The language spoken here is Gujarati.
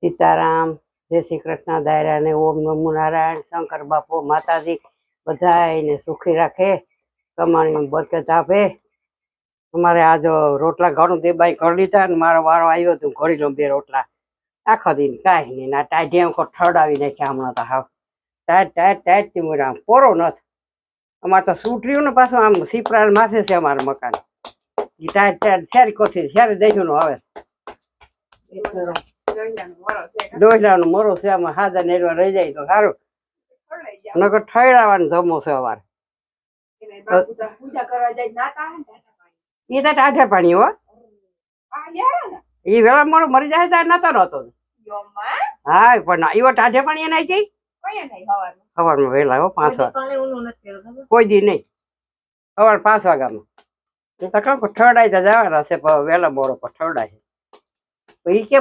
સીતારામ, જય શ્રી કૃષ્ણ, દાયરા ને ઓમ નમો નારાયણ, શંકર બાપુ માતાજી બધાને સુખી રાખે, કમાણીમાં બરકત આપે. અમારે આજ રોટલા ઘણું દેબાઈ કરી લીધા ને મારો વારો આવ્યો તો ઘડી લો 2 રોટલા આખો દિન કાંઈ નહીં. ના ટાઢે ઠરડાવી નાખ્યા હમણાં તો હાવ ટાઈટ થી પોરો નથી. અમારે તો સૂટર્યું ને પાછું આમ સીપરા માથે છે અમારું મકાન. ટાઈટ શેરી કોથી શેરી દઈશું હવે ડોસલાનો મરો છે આમાં હાદા નેરવા રહી જાય તો સારું, નકર ઠરાવાનું જમો છે અમારે. એ તો ટાઢે પાણી હો, એ વેળા મોડો મરી જાય ત્યારે નતો રહેતો. હા પણ એવો ટાઢે પાણી એના જઈ સવારમાં વહેલા હો 5 વાગે કોઈ દી નહીં, સવાર 5 વાગ્યામાં. એ તો કહું ઠરડાઈ તો જવાના છે પણ વહેલા મોડો પણ ઠરડાય એ કે